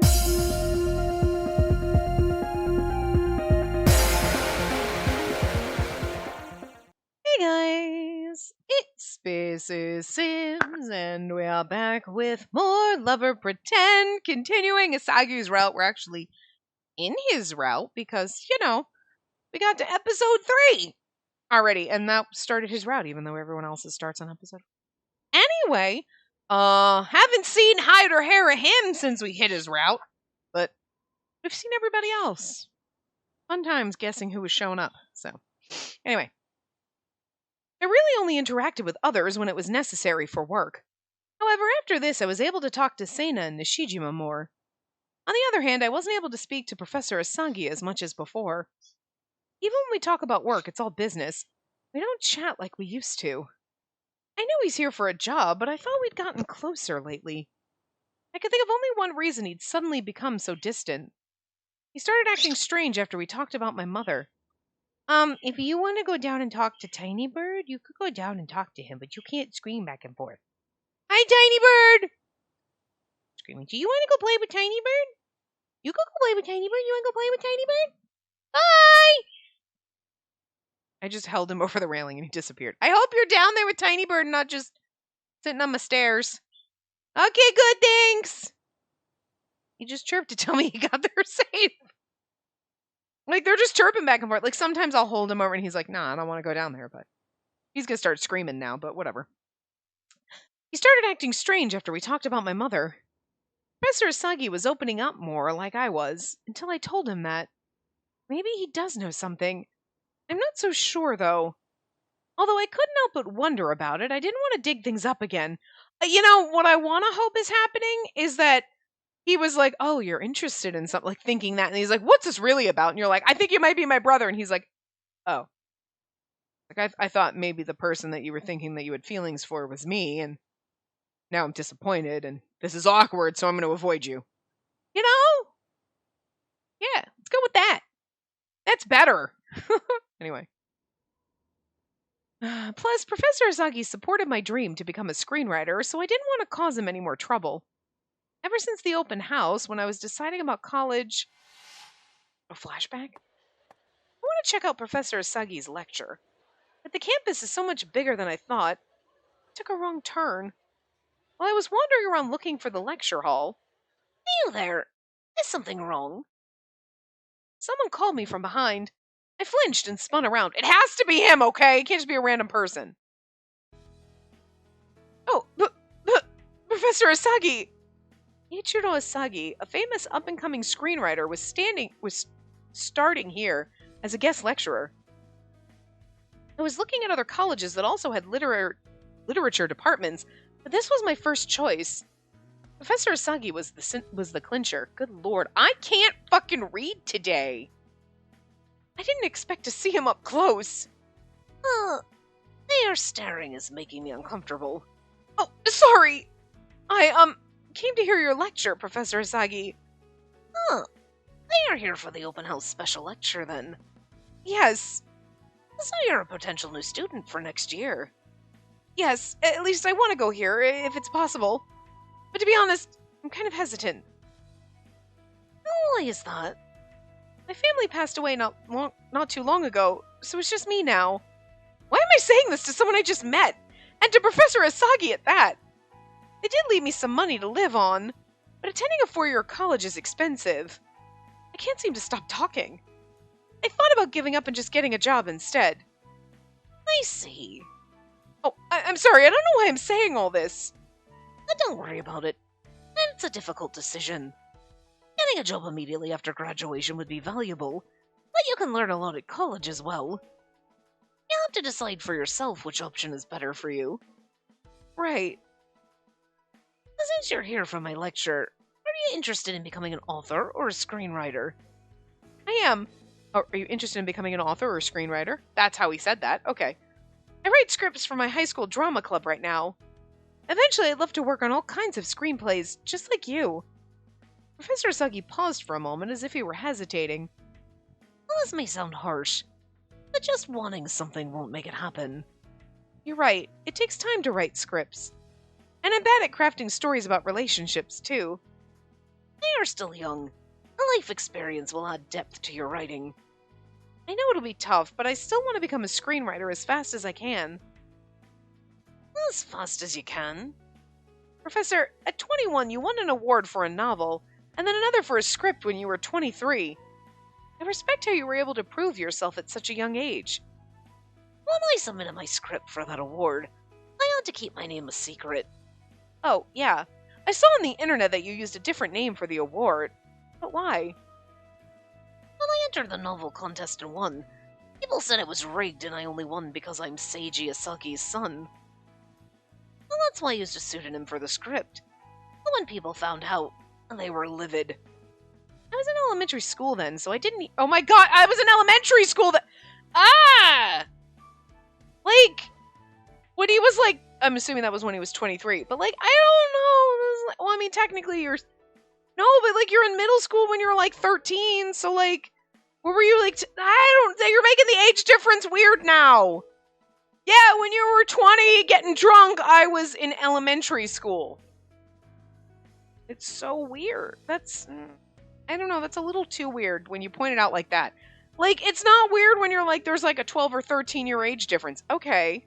Hey guys, it's Spacey Sims, and we are back with more Lover Pretend, continuing Asagi's route. We're actually in his route because, we got to episode 3 already, and that started his route, even though everyone else's starts on episode. Anyway, haven't seen hide or hair of him since we hit his route, but we've seen everybody else. Fun times guessing who was showing up, so. Anyway. I really only interacted with others when it was necessary for work. However, after this, I was able to talk to Seina and Nishijima more. On the other hand, I wasn't able to speak to Professor Asagi as much as before. Even when we talk about work, it's all business. We don't chat like we used to. I know he's here for a job, but I thought we'd gotten closer lately. I could think of only one reason he'd suddenly become so distant. He started acting strange after we talked about my mother. If you want to go down and talk to Tiny Bird, you could go down and talk to him, but you can't scream back and forth. Hi, Tiny Bird! Screaming, do you want to go play with Tiny Bird? You go play with Tiny Bird? You want to go play with Tiny Bird? Bye! I just held him over the railing and he disappeared. I hope you're down there with Tiny Bird and not just sitting on my stairs. Okay, good, thanks! He just chirped to tell me he got there safe. Like, they're just chirping back and forth. Like, sometimes I'll hold him over and he's like, nah, I don't want to go down there, but he's going to start screaming now, but whatever. He started acting strange after we talked about my mother. Professor Asagi was opening up more like I was, until I told him that. Maybe he does know something. I'm not so sure, though. Although I couldn't help but wonder about it, I didn't want to dig things up again. What I want to hope is happening is that he was like, oh, you're interested in something, like thinking that. And he's like, what's this really about? And you're like, I think you might be my brother. And he's like, oh. Like, I thought maybe the person that you were thinking that you had feelings for was me. And now I'm disappointed. And this is awkward. So I'm going to avoid you. Yeah, let's go with that. That's better. Anyway. Plus, Professor Asagi supported my dream to become a screenwriter, so I didn't want to cause him any more trouble. Ever since the open house, when I was deciding about college... A flashback? I want to check out Professor Asagi's lecture. But the campus is so much bigger than I thought. I took a wrong turn. While I was wandering around looking for the lecture hall... Hey there! Is something wrong? Someone called me from behind. I flinched and spun around. It has to be him, okay? It can't just be a random person. Oh, Professor Asagi! Ichiro Asagi, a famous up-and-coming screenwriter, was starting here as a guest lecturer. I was looking at other colleges that also had literature departments, but this was my first choice. Professor Asagi was the clincher. Good lord, I can't fucking read today. I didn't expect to see him up close. Their staring is making me uncomfortable. Oh, sorry. I came to hear your lecture, Professor Asagi. They are here for the open house special lecture, then. Yes. So you're a potential new student for next year. Yes, at least I want to go here, if it's possible. But to be honest, I'm kind of hesitant. Why is that? My family passed away not too long ago, so it's just me now. Why am I saying this to someone I just met? And to Professor Asagi at that? They did leave me some money to live on, but attending a 4-year college is expensive. I can't seem to stop talking. I thought about giving up and just getting a job instead. I see. Oh, I'm sorry, I don't know why I'm saying all this. Don't worry about it. It's a difficult decision. Getting a job immediately after graduation would be valuable, but you can learn a lot at college as well. You have to decide for yourself which option is better for you. Right. Since you're here for my lecture, are you interested in becoming an author or a screenwriter? I am. Oh, are you interested in becoming an author or a screenwriter? That's how he said that. Okay. I write scripts for my high school drama club right now. Eventually, I'd love to work on all kinds of screenplays, just like you. Professor Asagi paused for a moment as if he were hesitating. Well, this may sound harsh, but just wanting something won't make it happen. You're right. It takes time to write scripts. And I'm bad at crafting stories about relationships, too. You're still young. A life experience will add depth to your writing. I know it'll be tough, but I still want to become a screenwriter as fast as I can. As fast as you can. Professor, at 21 you won an award for a novel, and then another for a script when you were 23. I respect how you were able to prove yourself at such a young age. When I submitted my script for that award, I had to keep my name a secret. Oh, yeah. I saw on the internet that you used a different name for the award. But why? When I entered the novel contest and won, people said it was rigged and I only won because I'm Seiji Asagi's son. Well, that's why I used a pseudonym for the script. But when people found out, they were livid. I was in elementary school then, so I didn't... Oh my god, I was in elementary school that... Ah! Like, when he was like... I'm assuming that was when he was 23, but like, I don't know. Well, I mean, technically you're... No, but like, you're in middle school when you're like 13, so like... What were you like... I don't think you're making the age difference weird now. Yeah, when you were 20 getting drunk, I was in elementary school. It's so weird. That's... I don't know, that's a little too weird when you point it out like that. Like, it's not weird when you're like, there's like a 12 or 13 year age difference. Okay.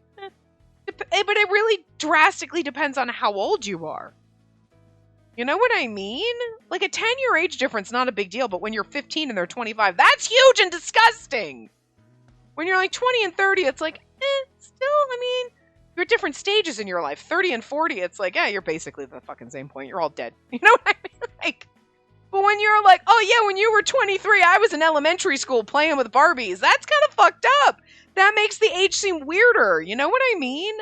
But it really drastically depends on how old you are. You know what I mean? Like, a 10-year age difference, not a big deal, but when you're 15 and they're 25, that's huge and disgusting! When you're like 20 and 30, it's like, still, I mean, you're at different stages in your life. 30 and 40, it's like, yeah, you're basically at the fucking same point. You're all dead. You know what I mean? Like... But when you're like, oh yeah, when you were 23, I was in elementary school playing with Barbies. That's kind of fucked up. That makes the age seem weirder. You know what I mean?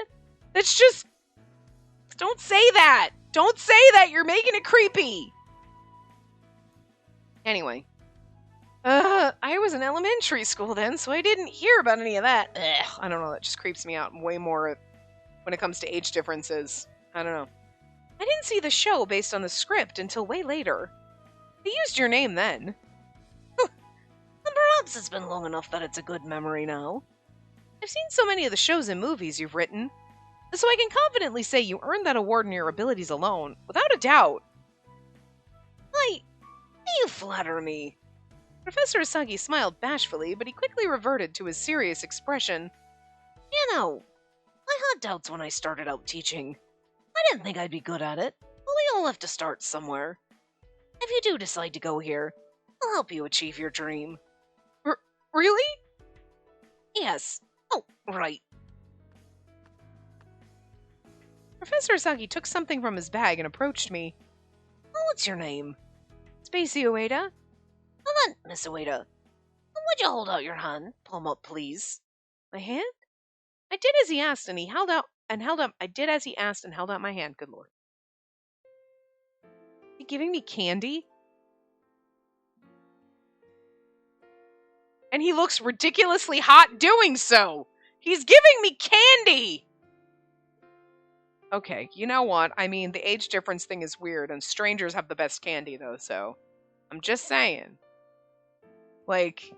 It's just, don't say that. Don't say that. You're making it creepy. Anyway. I was in elementary school then, so I didn't hear about any of that. Ugh, I don't know. That just creeps me out way more when it comes to age differences. I don't know. I didn't see the show based on the script until way later. They used your name then. And perhaps it's been long enough that it's a good memory now. I've seen so many of the shows and movies you've written, so I can confidently say you earned that award in your abilities alone, without a doubt. You flatter me. Professor Asagi smiled bashfully, but he quickly reverted to his serious expression. You know, I had doubts when I started out teaching. I didn't think I'd be good at it, but we all have to start somewhere. If you do decide to go here, I'll help you achieve your dream. Really? Yes. Oh, right. Professor Asagi took something from his bag and approached me. What's your name? Spacey Ueda. Well then, Miss Ueda, would you hold out your hand? Palm up, please. My hand? I did as he asked, and he held out I did as he asked and held out my hand, good lord. Is he giving me candy? And he looks ridiculously hot doing so. He's giving me candy! Okay, you know what? I mean, the age difference thing is weird, and strangers have the best candy, though, so... I'm just saying. Like,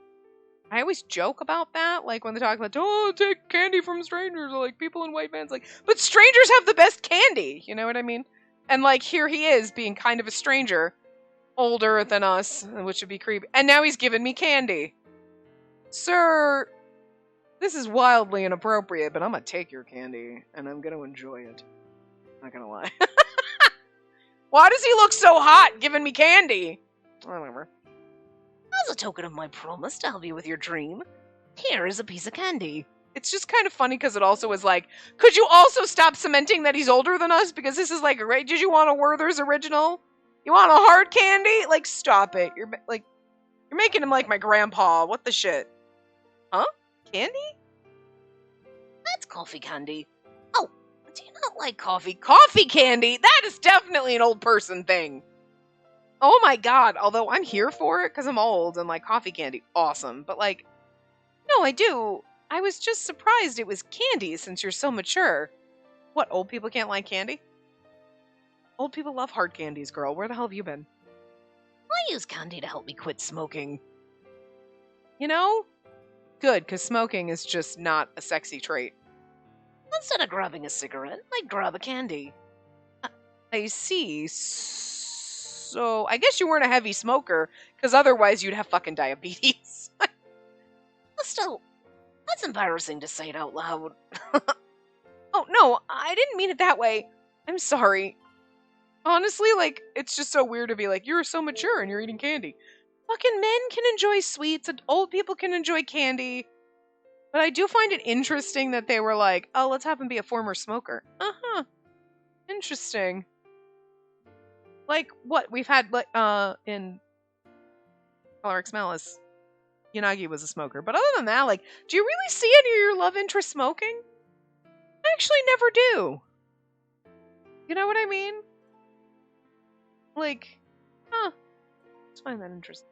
I always joke about that, like, when they talk about, oh, take candy from strangers, or, like, people in white vans, like, but strangers have the best candy, you know what I mean? And, like, here he is, being kind of a stranger, older than us, which would be creepy, and now he's giving me candy. Sir, this is wildly inappropriate, but I'm gonna take your candy, and I'm gonna enjoy it. Not gonna lie. Why does he look so hot giving me candy? Whatever. As a token of my promise to help you with your dream, here is a piece of candy. It's just kind of funny because it also is like, could you also stop cementing that he's older than us? Because this is like, right? Did you want a Werther's original? You want a hard candy? Like, stop it. You're making him like my grandpa. What the shit? Huh? Candy? That's coffee candy. Oh, do you not like coffee? Coffee candy? That is definitely an old person thing. Oh my god, although I'm here for it because I'm old and like coffee candy, awesome. But like, no, I do. I was just surprised it was candy since you're so mature. What, old people can't like candy? Old people love hard candies, girl. Where the hell have you been? I use candy to help me quit smoking. You know? Good, because smoking is just not a sexy trait. Instead of grabbing a cigarette, I grab a candy. I see. So I guess you weren't a heavy smoker, because otherwise you'd have fucking diabetes. But still, that's embarrassing to say it out loud. Oh, no, I didn't mean it that way. I'm sorry. Honestly, like, it's just so weird to be like, you're so mature and you're eating candy. Fucking men can enjoy sweets, and old people can enjoy candy. But I do find it interesting that they were like, oh, let's have him be a former smoker. Uh-huh. Interesting. Like, what? We've had, like, in Calyrex Malice, Yanagi was a smoker. But other than that, like, do you really see any of your love interest smoking? I actually never do. You know what I mean? Like, huh. Let's find that interesting.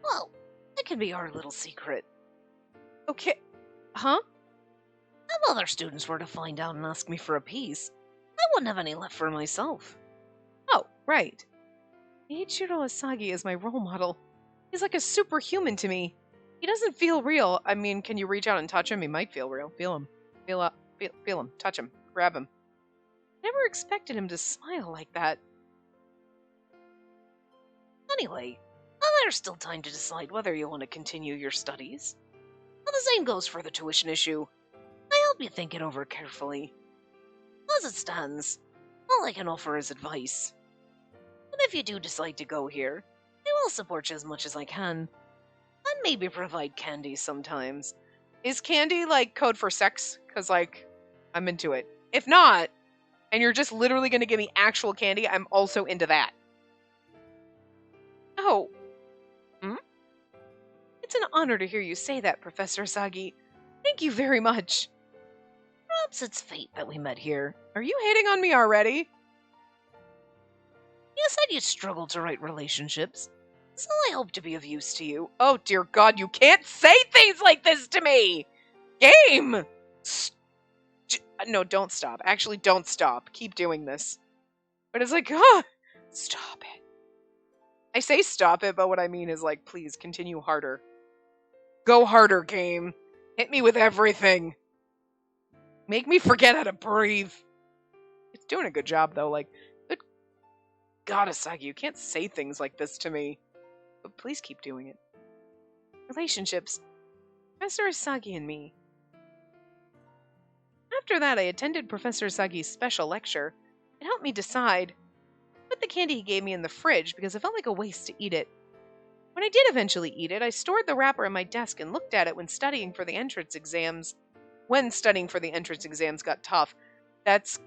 Well, it can be our little secret. Okay. Huh? If other students were to find out and ask me for a piece, I wouldn't have any left for myself. Oh, right. Eiichiro Asagi is my role model. He's like a superhuman to me. He doesn't feel real. I mean, can you reach out and touch him? He might feel real. Feel him. Feel him. Touch him. Grab him. Never expected him to smile like that. Anyway, there's still time to decide whether you want to continue your studies. Well, the same goes for the tuition issue. I hope you think it over carefully. As it stands, all I can offer is advice. And if you do decide to go here, I will support you as much as I can. And maybe provide candy sometimes. Is candy, like, code for sex? Because, like, I'm into it. If not, and you're just literally going to give me actual candy, I'm also into that. Oh. It's an honor to hear you say that, Professor Asagi. Thank you very much. Perhaps it's fate that we met here. Are you hating on me already? You said you struggled to write relationships, so I hope to be of use to you. Oh, dear God, you can't say things like this to me! Game! No, don't stop. Actually, don't stop. Keep doing this. But it's like, stop it. I say stop it, but what I mean is, like, please, continue harder. Go harder, game. Hit me with everything. Make me forget how to breathe. It's doing a good job, though. Like, good God, Asagi, you can't say things like this to me. But please keep doing it. Relationships. Professor Asagi and me. After that, I attended Professor Asagi's special lecture. It helped me decide. I put the candy he gave me in the fridge because it felt like a waste to eat it. When I did eventually eat it, I stored the wrapper on my desk and looked at it when studying for the entrance exams. When studying for the entrance exams got tough. That's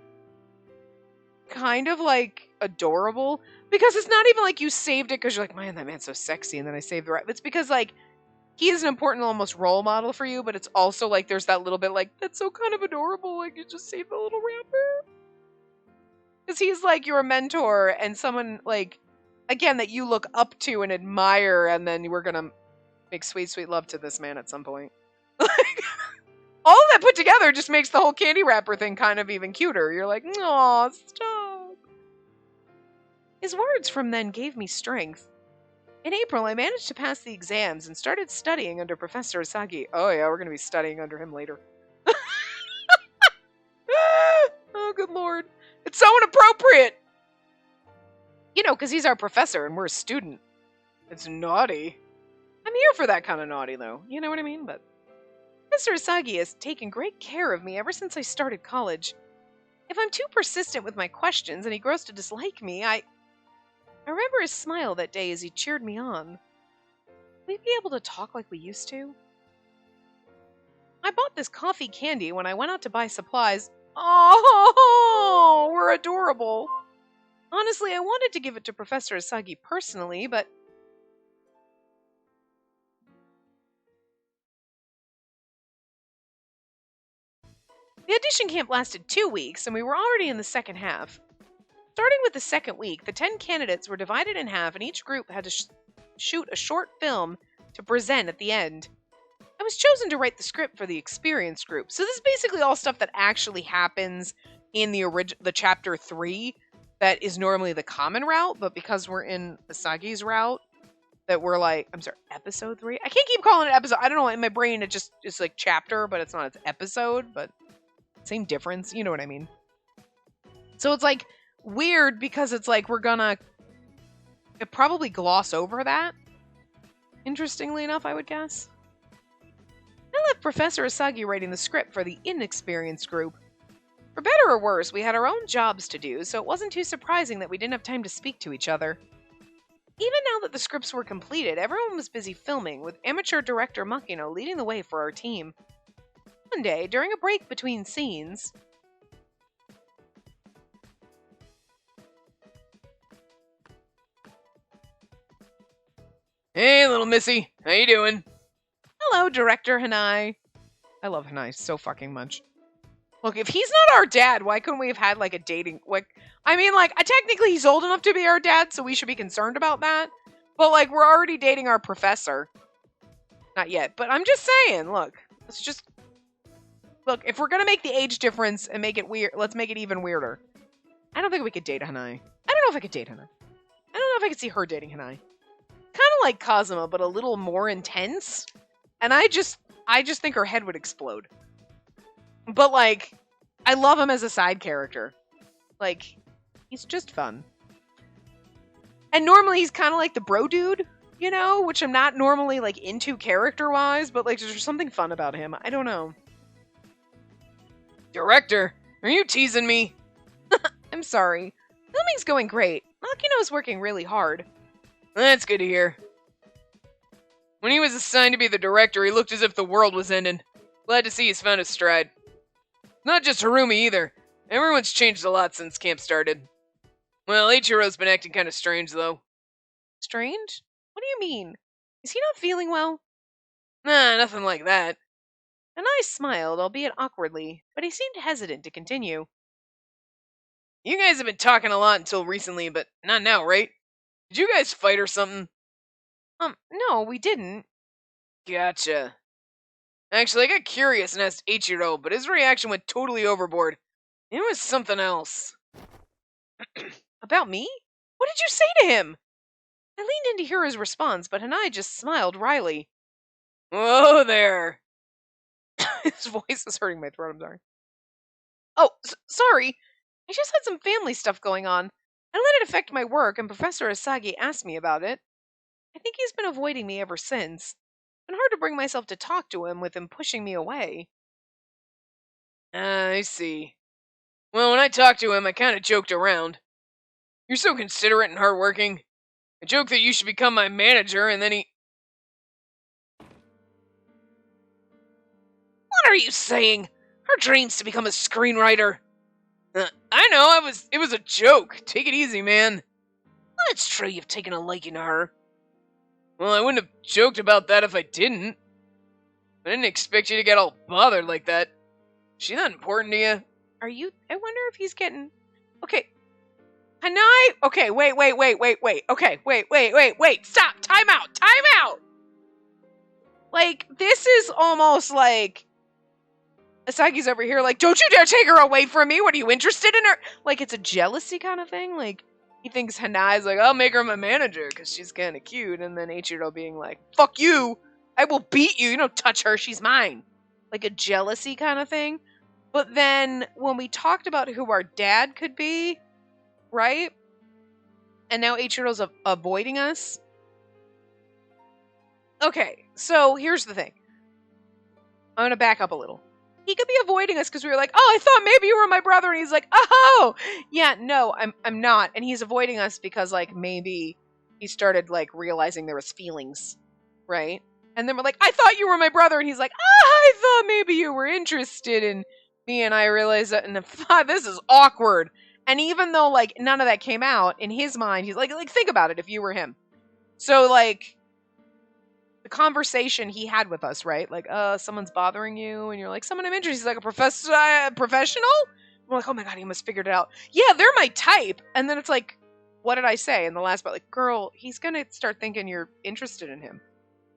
kind of, like, adorable. Because it's not even like you saved it because you're like, man, that man's so sexy, and then I saved the wrapper. It's because, like, he is an important almost role model for you, but it's also, like, there's that little bit, like, that's so kind of adorable, like, you just saved the little wrapper. Because he's, like, your mentor and someone, like, again, that you look up to and admire, and then we're gonna make sweet, sweet love to this man at some point. All of that put together just makes the whole candy wrapper thing kind of even cuter. You're like, aw, stop. His words from then gave me strength. In April, I managed to pass the exams and started studying under Professor Asagi. Oh yeah, we're going to be studying under him later. Oh, good lord. It's so inappropriate! You know, because he's our professor and we're a student. It's naughty. I'm here for that kind of naughty, though. You know what I mean? But Professor Asagi has taken great care of me ever since I started college. If I'm too persistent with my questions and he grows to dislike me, I remember his smile that day as he cheered me on. Will we be able to talk like we used to? I bought this coffee candy when I went out to buy supplies. Oh, we're adorable. Honestly, I wanted to give it to Professor Asagi personally, but the audition camp lasted 2 weeks, and we were already in the second half. Starting with the second week, the 10 candidates were divided in half, and each group had to shoot a short film to present at the end. I was chosen to write the script for the experienced group, so this is basically all stuff that actually happens in the chapter 3 that is normally the common route, but because we're in Asagi's route, that we're like, I'm sorry, episode 3? I can't keep calling it episode. I don't know, in my brain it just is like chapter, but it's not, it's episode, but same difference, you know what I mean. So it's like weird because it's like we're gonna probably gloss over that. Interestingly enough, I would guess. I left Professor Asagi writing the script for the inexperienced group. For better or worse, we had our own jobs to do, so it wasn't too surprising that we didn't have time to speak to each other. Even now that the scripts were completed, everyone was busy filming, with amateur director Makino leading the way for our team. One day, during a break between scenes, Hey, little missy. How you doing? hello, director Hanai. I love Hanai so fucking much. Look, if he's not our dad, why couldn't we have had like a dating I mean, like, technically he's old enough to be our dad, so we should be concerned about that. But like, we're already dating our professor. Not yet, but I'm just saying, look, let's just look, if we're gonna make the age difference and make it weird, let's make it even weirder. I don't think we could date Hanai. I don't know if I could date Hanai. I don't know if I could see her dating Hanai. Kind of like Kazuma, but a little more intense. And I just think her head would explode. But like, I love him as a side character. Like, he's just fun. And normally he's kind of like the bro dude, you know, which I'm not normally like into character-wise, but like there's something fun about him. I don't know. Director, are you teasing me? I'm sorry. Filming's going great. Makino's working really hard. That's good to hear. When he was assigned to be the director, he looked as if the world was ending. Glad to see he's found his stride. Not just Harumi either. Everyone's changed a lot since camp started. Well, Ichiro's been acting kind of strange, though. Strange? What do you mean? Is he not feeling well? Nah, nothing like that. And I smiled, albeit awkwardly, but he seemed hesitant to continue. You guys have been talking a lot until recently, but not now, right? Did you guys fight or something? No, we didn't. Gotcha. Actually, I got curious and asked Ichiro, but his reaction went totally overboard. It was something else. About me? What did you say to him? I leaned in to hear his response, but Hanai just smiled wryly. Whoa there. His voice is hurting my throat, I'm sorry. Oh, sorry. I just had some family stuff going on. I let it affect my work, and Professor Asagi asked me about it. I think he's been avoiding me ever since. It's been hard to bring myself to talk to him with him pushing me away. I see. Well, when I talked to him, I kind of joked around. You're so considerate and hardworking. I joked that you should become my manager, and then he... What are you saying? Her dreams to become a screenwriter. I know, it was a joke. Take it easy, man. Well, it's true you've taken a liking to her. Well, I wouldn't have joked about that if I didn't. I didn't expect you to get all bothered like that. Is she that important to you? Are you? I wonder if he's getting... Okay. Hanai? Okay, wait. Okay, wait. Stop. Time out. Like, this is almost like... Asagi's over here like, don't you dare take her away from me. What, are you interested in her? Like, it's a jealousy kind of thing. Like, he thinks Hanai's like, I'll make her my manager because she's kind of cute. And then Ichiro being like, fuck you. I will beat you. You don't touch her. She's mine. Like a jealousy kind of thing. But then when we talked about who our dad could be, right? And now Ichiro's avoiding us. Okay, so here's the thing. I'm going to back up a little. He could be avoiding us because we were like, oh, I thought maybe you were my brother. And he's like, oh, yeah, no, I'm not. And he's avoiding us because, like, maybe he started, like, realizing there was feelings, right? And then we're like, I thought you were my brother. And he's like, I thought maybe you were interested in me. And I realized that, and this is awkward. And even though, like, none of that came out, in his mind, he's like, think about it if you were him. So, like, the conversation he had with us, right? Like, someone's bothering you, and you're like, someone I'm interested. He's like, a professional? We're like, oh my god, he must figured it out. Yeah, they're my type. And then it's like, what did I say in the last part? Like, girl, he's gonna start thinking you're interested in him.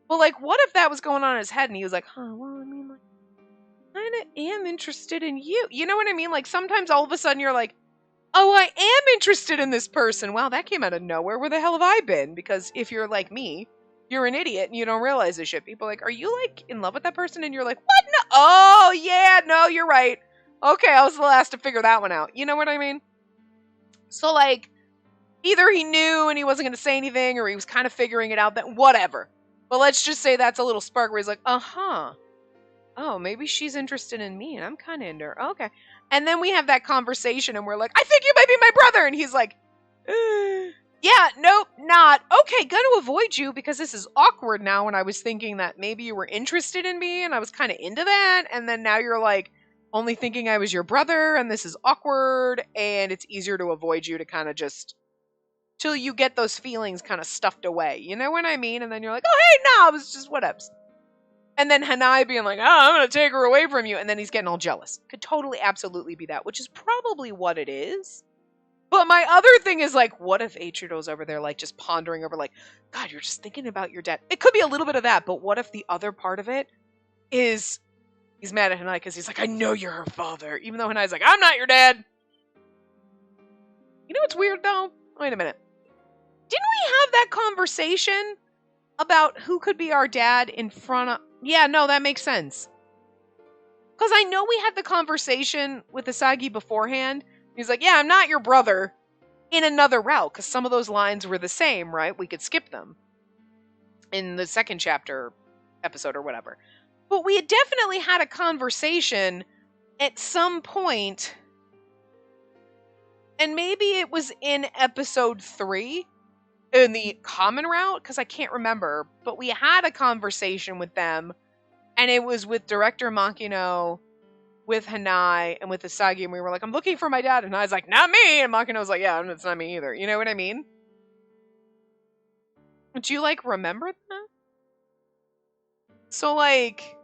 But like, what if that was going on in his head, and he was like, well, I mean, like, I kinda am interested in you. You know what I mean? Like, sometimes all of a sudden you're like, oh, I am interested in this person. Wow, that came out of nowhere. Where the hell have I been? Because if you're like me, you're an idiot and you don't realize this shit. People are like, are you like in love with that person? And you're like, what? No. Oh, yeah, no, you're right. Okay, I was the last to figure that one out. You know what I mean? So, like, either he knew and he wasn't going to say anything, or he was kind of figuring it out, that whatever. But let's just say that's a little spark where he's like, uh-huh. Oh, maybe she's interested in me and I'm kind of into her. Okay. And then we have that conversation and we're like, I think you might be my brother. And he's like, yeah, nope, not. Okay, gonna avoid you because this is awkward now. And I was thinking that maybe you were interested in me and I was kind of into that. And then now you're like, only thinking I was your brother and this is awkward. And it's easier to avoid you to kind of just, till you get those feelings kind of stuffed away. You know what I mean? And then you're like, oh, hey, no, it was just whatevs. And then Hanai being like, oh, I'm going to take her away from you. And then he's getting all jealous. Could totally, absolutely be that, which is probably what it is. But my other thing is like, what if Eiichiro's over there, like, just pondering over, like, God, you're just thinking about your dad. It could be a little bit of that, but what if the other part of it is he's mad at Hanai because he's like, I know you're her father. Even though Hanai's like, I'm not your dad. You know what's weird, though? Wait a minute. Didn't we have that conversation about who could be our dad in front of... Yeah, no, that makes sense. Because I know we had the conversation with Asagi beforehand. He's like, yeah, I'm not your brother, in another route. Because some of those lines were the same, right? We could skip them in the second chapter episode or whatever. But we had definitely had a conversation at some point. And maybe it was in episode 3. In the common route, because I can't remember, but we had a conversation with them, and it was with Director Makino, with Hanai, and with Asagi, and we were like, I'm looking for my dad, and Hanai's like, not me, and Makino was like, yeah, it's not me either. You know what I mean? Do you, like, remember that? So, like,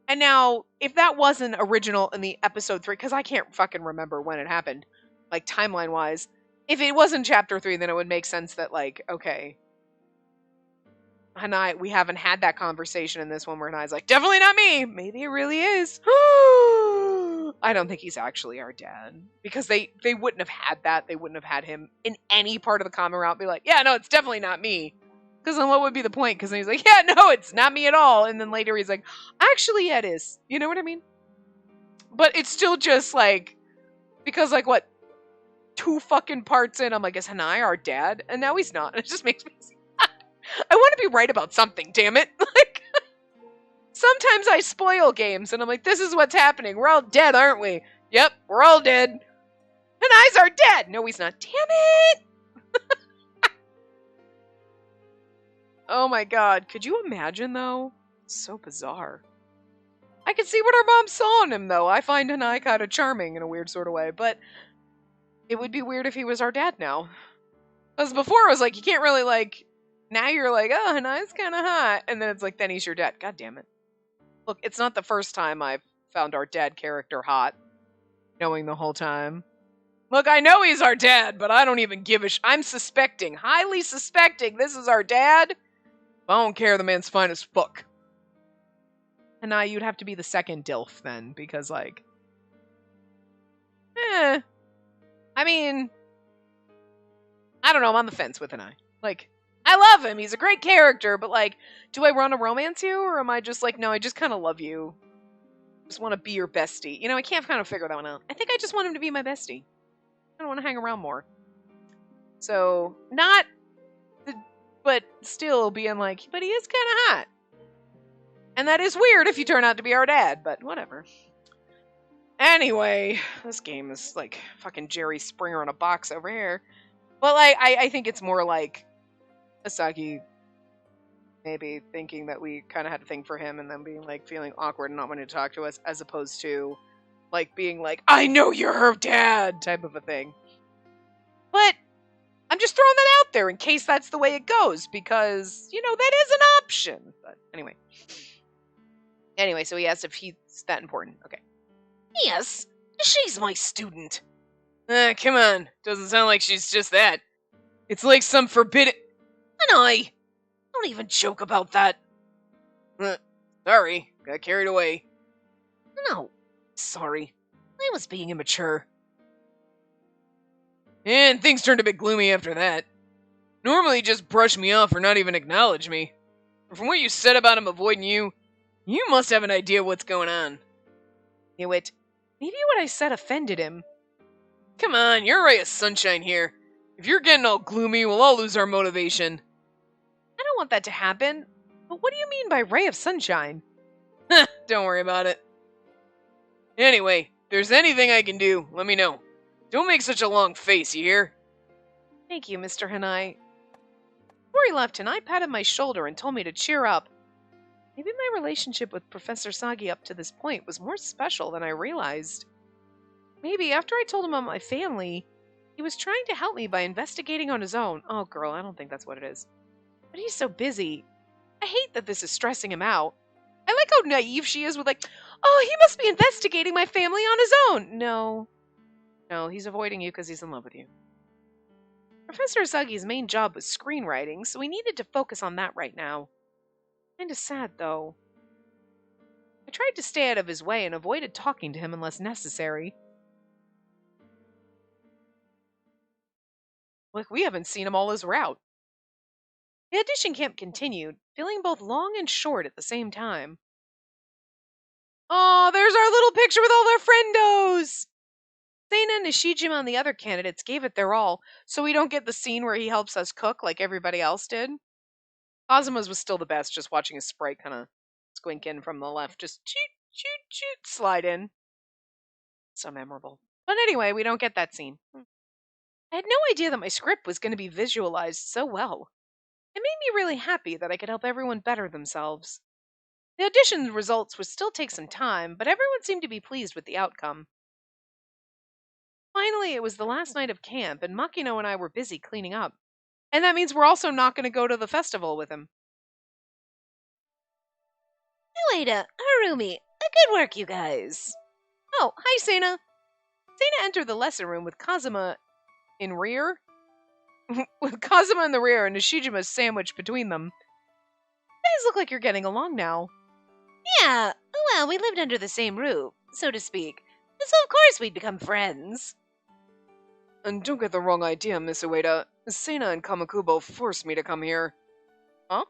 and now, if that wasn't original in the episode 3, because I can't fucking remember when it happened, like, timeline-wise, if it wasn't chapter 3, then it would make sense that, like, okay, Hanai, we haven't had that conversation in this one where Hanai's like, definitely not me. Maybe it really is. I don't think he's actually our dad. Because they wouldn't have had that. They wouldn't have had him in any part of the common route be like, yeah, no, it's definitely not me. Because then what would be the point? Because then he's like, yeah, no, it's not me at all. And then later he's like, actually, yeah, it is. You know what I mean? But it's still just like, because like what? 2 fucking parts in, I'm like, is Hanai our dad? And now he's not. It just makes me I want to be right about something, damn it. Like, sometimes I spoil games, and I'm like, this is what's happening. We're all dead, aren't we? Yep, we're all dead. Hanai's our dad. No, he's not. Damn it. Oh my god. Could you imagine, though? It's so bizarre. I can see what our mom saw in him, though. I find Hanai kind of charming in a weird sort of way, but it would be weird if he was our dad now. Because before I was like, you can't really like, now you're like, oh, Hanai's kind of hot. And then it's like, then he's your dad. God damn it. Look, it's not the first time I've found our dad character hot, knowing the whole time. Look, I know he's our dad, but I don't even give a I'm suspecting, highly suspecting this is our dad. I don't care, the man's fine as fuck. Hanai, you'd have to be the second DILF then, because like, I mean, I don't know, I'm on the fence with Hanai. Like, I love him, he's a great character, but like, do I want to romance you, or am I just like, no, I just kind of love you. Just want to be your bestie. You know, I can't kind of figure that one out. I think I just want him to be my bestie. I don't want to hang around more. So, not, but still being like, but he is kind of hot. And that is weird if you turn out to be our dad, but whatever. Anyway, this game is like fucking Jerry Springer in a box over here. But like, I think it's more like Asagi maybe thinking that we kind of had a thing for him and then being like feeling awkward and not wanting to talk to us, as opposed to like being like, I know you're her dad type of a thing. But I'm just throwing that out there in case that's the way it goes, because, you know, that is an option. But anyway, so he asked if he's that important. Okay. Yes, she's my student. Come on. Doesn't sound like she's just that. It's like some forbidden... And I don't even joke about that. Sorry, got carried away. No, sorry. I was being immature. And things turned a bit gloomy after that. Normally he'd just brush me off or not even acknowledge me. But from what you said about him avoiding you, you must have an idea what's going on. Knew it. Maybe what I said offended him. Come on, you're a ray of sunshine here. If you're getting all gloomy, we'll all lose our motivation. I don't want that to happen. But what do you mean by ray of sunshine? Don't worry about it. Anyway, if there's anything I can do, let me know. Don't make such a long face, you hear? Thank you, Mr. Hanai. Before he left, Hanai patted my shoulder and told me to cheer up. Maybe my relationship with Professor Sagi up to this point was more special than I realized. Maybe after I told him about my family, he was trying to help me by investigating on his own. Oh, girl, I don't think that's what it is. But he's so busy. I hate that this is stressing him out. I like how naive she is with oh, he must be investigating my family on his own. No, he's avoiding you because he's in love with you. Professor Sagi's main job was screenwriting, so we needed to focus on that right now. Kinda sad, though. I tried to stay out of his way and avoided talking to him unless necessary. Look, we haven't seen him all his route. The audition camp continued, feeling both long and short at the same time. Oh, there's our little picture with all our friendos! Seina, Nishijima, and the other candidates gave it their all, so we don't get the scene where he helps us cook like everybody else did. Kazuma's was still the best, just watching his sprite kind of squink in from the left, just shoot, shoot, shoot, slide in. So memorable. But anyway, we don't get that scene. I had no idea that my script was going to be visualized so well. It made me really happy that I could help everyone better themselves. The audition results would still take some time, but everyone seemed to be pleased with the outcome. Finally, it was the last night of camp, and Makino and I were busy cleaning up. And that means we're also not going to go to the festival with him. Ueda, Harumi, good work, you guys. Oh, hi, Seina. Seina entered the lesson room with Kazuma in rear. With Kazuma in the rear and Nishijima's sandwiched between them. You guys look like you're getting along now. Yeah, well, we lived under the same roof, so to speak. So of course we'd become friends. And don't get the wrong idea, Miss Ueda. Seina and Kamakubo forced me to come here. Huh?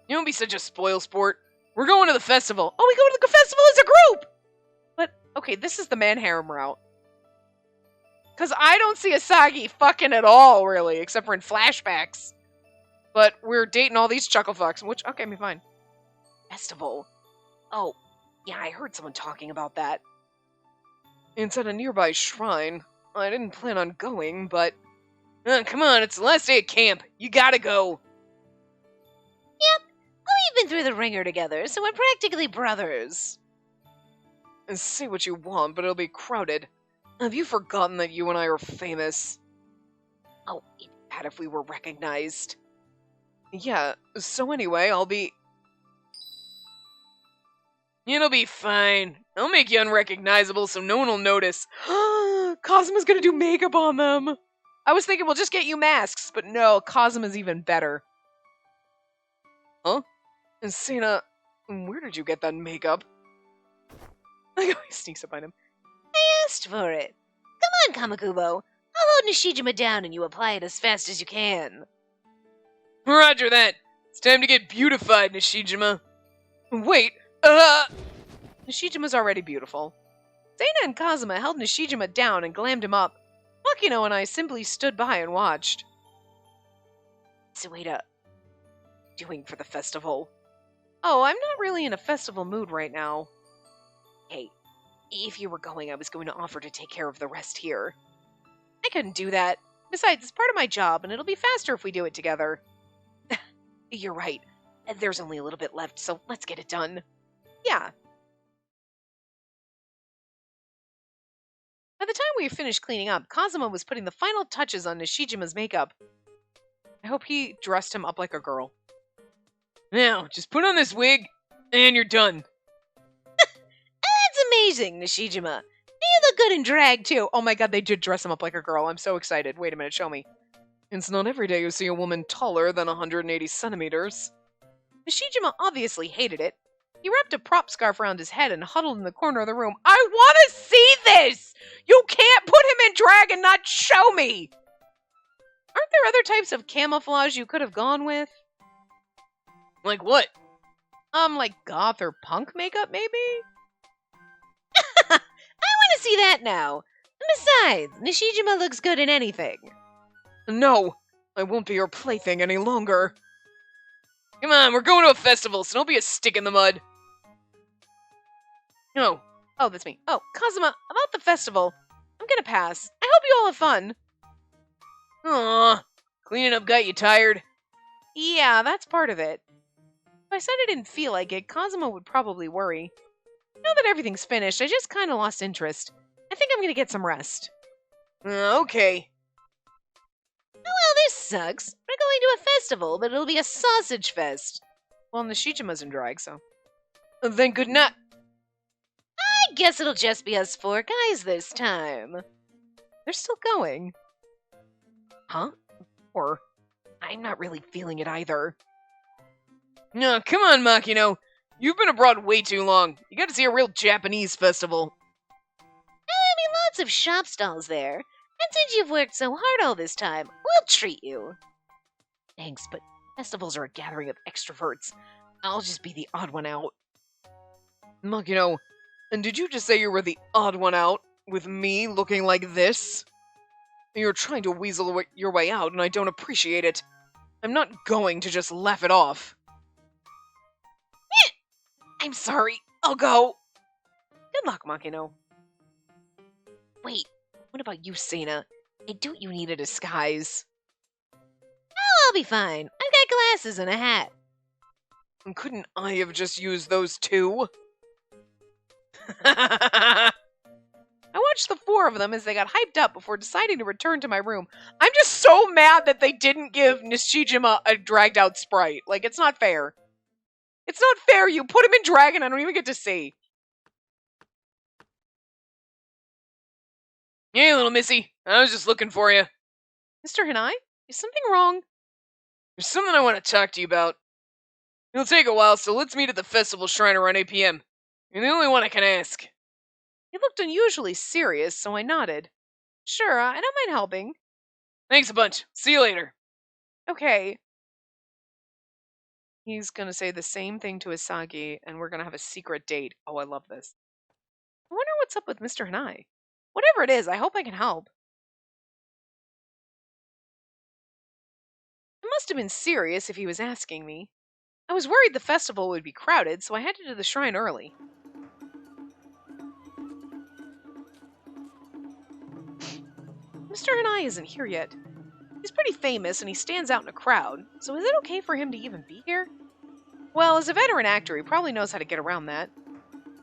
You don't be such a spoil sport. We're going to the festival. Oh, we go to the festival as a group! But, okay, this is the man harem route. Because I don't see Asagi fucking at all, really, except for in flashbacks. But we're dating all these chuckle fucks, which, okay, me fine. Festival. Oh, yeah, I heard someone talking about that. It's at a nearby shrine. I didn't plan on going, but... come on, it's the last day of camp. You gotta go. Yep, we've been through the ringer together, so we're practically brothers. And say what you want, but it'll be crowded. Have you forgotten that you and I are famous? Oh, it'd be bad if we were recognized. Yeah, so anyway, I'll be... It'll be fine. I'll make you unrecognizable so no one will notice. Kazuma's gonna do makeup on them. I was thinking we'll just get you masks, but no, Kazuma's even better. Huh? And Seina, where did you get that makeup? He sneaks up on him. I asked for it. Come on, Kamakubo. I'll hold Nishijima down and you apply it as fast as you can. Roger that. It's time to get beautified, Nishijima. Wait, Nishijima's already beautiful. Seina and Kazuma held Nishijima down and glammed him up. Makino and I simply stood by and watched. Sueda, doing for the festival? Oh, I'm not really in a festival mood right now. Hey, if you were going, I was going to offer to take care of the rest here. I couldn't do that. Besides, it's part of my job, and it'll be faster if we do it together. You're right. There's only a little bit left, so let's get it done. Yeah. By the time we finished cleaning up, Kazuma was putting the final touches on Nishijima's makeup. I hope he dressed him up like a girl. Now, just put on this wig, and you're done. That's amazing, Nishijima. You look good in drag, too. Oh my god, they did dress him up like a girl. I'm so excited. Wait a minute, show me. It's not every day you see a woman taller than 180 centimeters. Nishijima obviously hated it. He wrapped a prop scarf around his head and huddled in the corner of the room. I want to see this! You can't put him in drag and not show me! Aren't there other types of camouflage you could have gone with? Like what? Like goth or punk makeup, maybe? I want to see that now. Besides, Nishijima looks good in anything. No, I won't be your plaything any longer. Come on, we're going to a festival, so don't be a stick in the mud. No. Oh, that's me. Oh, Kazuma, about the festival. I'm gonna pass. I hope you all have fun. Aw, cleaning up got you tired? Yeah, that's part of it. If I said I didn't feel like it, Kazuma would probably worry. Now that everything's finished, I just kind of lost interest. I think I'm gonna get some rest. Okay. Oh, well, this sucks. We're going to a festival, but it'll be a sausage fest. Well, Nishijima's in drag, so. Then good night. I guess it'll just be us 4 guys this time. They're still going. Huh? Or I'm not really feeling it either. No, come on, Makino. You've been abroad way too long. You gotta see a real Japanese festival. There'll be lots of shop stalls there. And since you've worked so hard all this time, we'll treat you. Thanks, but festivals are a gathering of extroverts. I'll just be the odd one out. Makino, and did you just say you were the odd one out, with me looking like this? You're trying to weasel your way out, and I don't appreciate it. I'm not going to just laugh it off. I'm sorry. I'll go. Good luck, Makino. Wait, what about you, Sana? I doubt you need a disguise. Oh, I'll be fine. I've got glasses and a hat. And couldn't I have just used those too? I watched the 4 of them as they got hyped up before deciding to return to my room. I'm just so mad that they didn't give Nishijima a dragged out sprite. Like, it's not fair. It's not fair. You put him in drag and I don't even get to see. Hey, little missy. I was just looking for you. Mr. Hanai, is something wrong? There's something I want to talk to you about. It'll take a while, so let's meet at the festival shrine around 8 p.m. You're the only one I can ask. He looked unusually serious, so I nodded. Sure, I don't mind helping. Thanks a bunch. See you later. Okay. He's gonna say the same thing to Isagi, and we're gonna have a secret date. Oh, I love this. I wonder what's up with Mr. Hanai. Whatever it is, I hope I can help. It must have been serious if he was asking me. I was worried the festival would be crowded, so I headed to the shrine early. Mr. Hanai isn't here yet. He's pretty famous and he stands out in a crowd, so is it okay for him to even be here? Well, as a veteran actor, he probably knows how to get around that.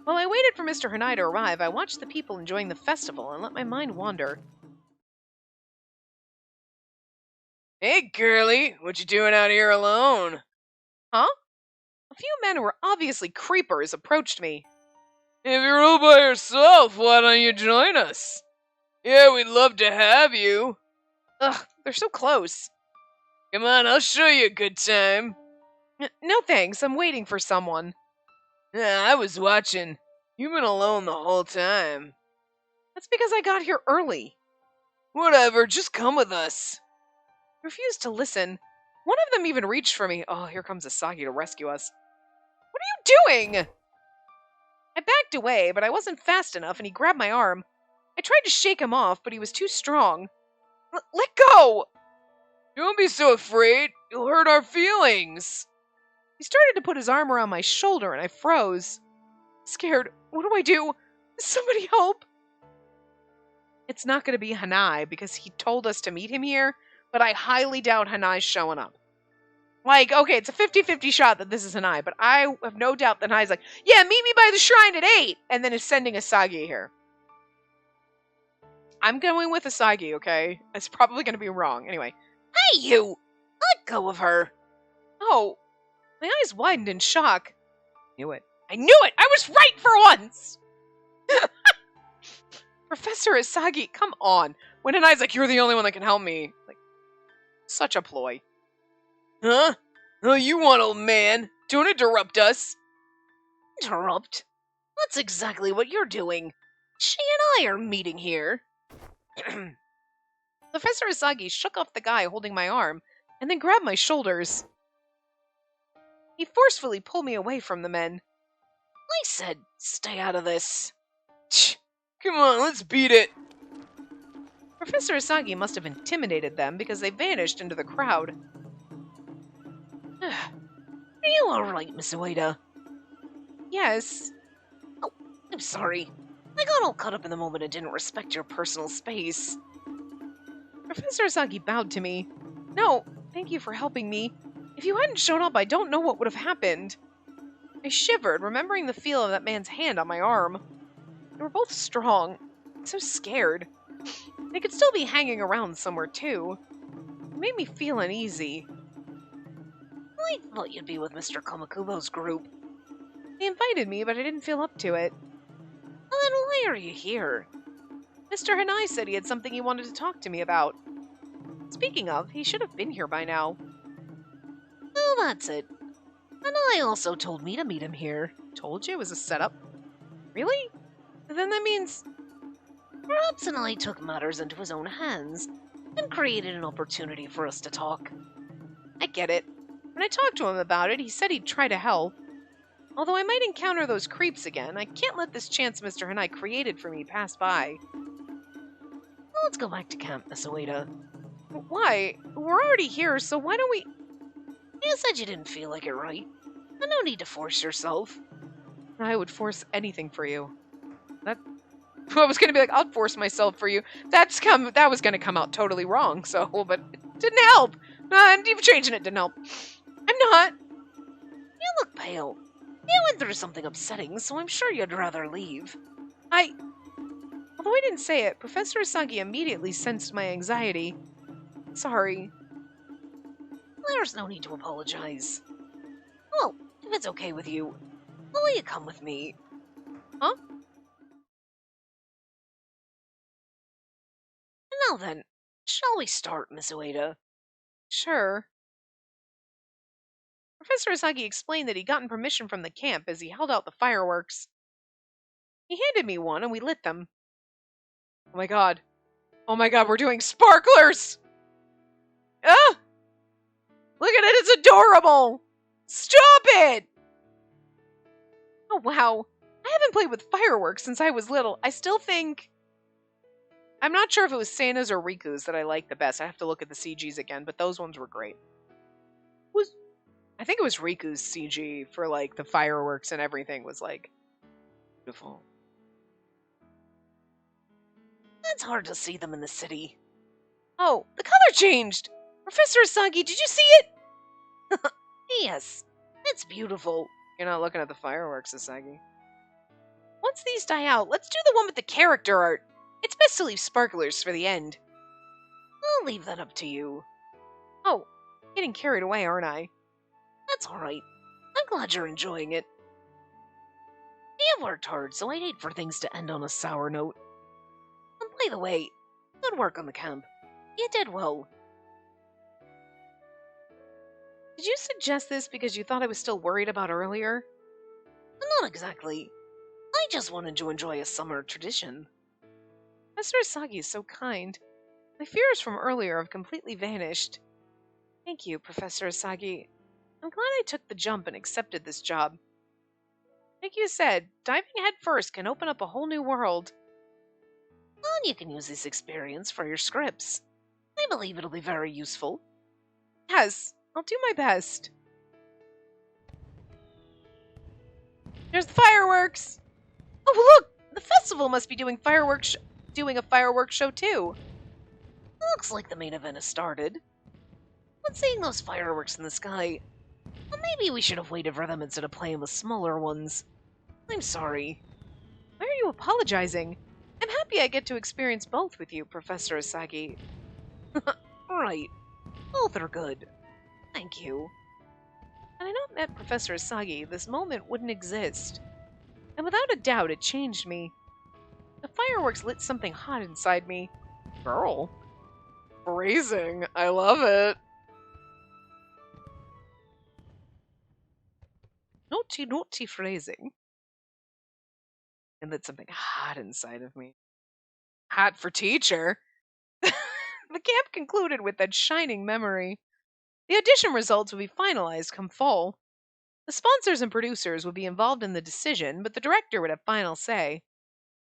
While I waited for Mr. Hanai to arrive, I watched the people enjoying the festival and let my mind wander. Hey, girlie. What you doing out here alone? Huh? A few men who were obviously creepers approached me. If you're all by yourself, why don't you join us? Yeah, we'd love to have you. Ugh, they're so close. Come on, I'll show you a good time. No thanks, I'm waiting for someone. I was watching. You've been alone the whole time. That's because I got here early. Whatever, just come with us. I refused to listen. One of them even reached for me. Oh, here comes Asagi to rescue us. What are you doing? I backed away, but I wasn't fast enough and he grabbed my arm. I tried to shake him off, but he was too strong. Let go! Don't be so afraid. You'll hurt our feelings. He started to put his arm around my shoulder and I froze. Scared. What do I do? Somebody help! It's not going to be Hanai because he told us to meet him here, but I highly doubt Hanai's showing up. Like, okay, it's a 50-50 shot that this is Hanai, but I have no doubt that Hanai's like, yeah, meet me by the shrine at 8, and then is sending Asagi here. I'm going with Asagi, okay? It's probably going to be wrong. Anyway. Hey, you! Let go of her. Oh, my eyes widened in shock. Knew it. I knew it! I was right for once! Professor Asagi, come on. When Hanai's like, you're the only one that can help me. Like, such a ploy. Huh? Oh, you want, old man? Don't interrupt us. Interrupt? That's exactly what you're doing. She and I are meeting here. Professor Asagi shook off the guy holding my arm and then grabbed my shoulders. He forcefully pulled me away from the men. I said, stay out of this. Come on, let's beat it. Professor Asagi must have intimidated them because they vanished into the crowd. Are you alright, Miss Ueda? Yes. Oh, I'm sorry. I got all caught up in the moment and didn't respect your personal space. Professor Asagi bowed to me. No, thank you for helping me. If you hadn't shown up, I don't know what would have happened. I shivered, remembering the feel of that man's hand on my arm. They were both strong. So scared. They could still be hanging around somewhere, too. It made me feel uneasy. I thought you'd be with Mr. Kamakubo's group. They invited me, but I didn't feel up to it. Well, then why are you here? Mr. Hanai said he had something he wanted to talk to me about. Speaking of, he should have been here by now. Well, that's it. And I also told me to meet him here. Told you it was a setup. Really? Then that means... Perhaps Hanai took matters into his own hands and created an opportunity for us to talk. I get it. When I talked to him about it, he said he'd try to help. Although I might encounter those creeps again, I can't let this chance Mr. Hanai created for me pass by. Well, let's go back to camp, Miss Ueda. Why? We're already here, so why don't we... You said you didn't feel like it, right? And no need to force yourself. I would force anything for you. I was going to be like, I'll force myself for you. That was going to come out totally wrong, so, but it didn't help. Even changing it didn't help. I'm not. You look pale. You went through something upsetting, so I'm sure you'd rather leave. Although I didn't say it, Professor Asagi immediately sensed my anxiety. Sorry. There's no need to apologize. Well, if it's okay with you, will you come with me? Huh? Now then, shall we start, Miss Ueda? Sure. Professor Asagi explained that he'd gotten permission from the camp as he held out the fireworks. He handed me one and we lit them. Oh my god. Oh my god, we're doing sparklers! Ah! Look at it, it's adorable! Stop it! Oh wow. I haven't played with fireworks since I was little. I still think... I'm not sure if it was Santa's or Riku's that I liked the best. I have to look at the CGs again, but those ones were great. I think it was Riku's CG for, like, the fireworks and everything was, like, beautiful. It's hard to see them in the city. Oh, the color changed! Professor Asagi, did you see it? Yes, it's beautiful. You're not looking at the fireworks, Asagi. Once these die out, let's do the one with the character art. It's best to leave sparklers for the end. I'll leave that up to you. Oh, getting carried away, aren't I? That's alright. I'm glad you're enjoying it. You've worked hard, so I'd hate for things to end on a sour note. And by the way, good work on the camp. You did well. Did you suggest this because you thought I was still worried about earlier? Not exactly. I just wanted to enjoy a summer tradition. Professor Asagi is so kind. My fears from earlier have completely vanished. Thank you, Professor Asagi. I'm glad I took the jump and accepted this job. Like you said, diving head first can open up a whole new world. And you can use this experience for your scripts. I believe it'll be very useful. Yes, I'll do my best. There's the fireworks! Oh, look! The festival must be doing a fireworks show too. Looks like the main event has started. But seeing those fireworks in the sky, well, maybe we should have waited for them instead of playing with smaller ones. I'm sorry. Why are you apologizing? I'm happy I get to experience both with you, Professor Asagi. Right. Both are good. Thank you. Had I not met Professor Asagi, this moment wouldn't exist. And without a doubt, it changed me. The fireworks lit something hot inside me. Girl. Phrasing. I love it. Naughty phrasing. And lit something hot inside of me. Hot for teacher. The camp concluded with that shining memory. The audition results would be finalized come fall. The sponsors and producers would be involved in the decision, but the director would have final say.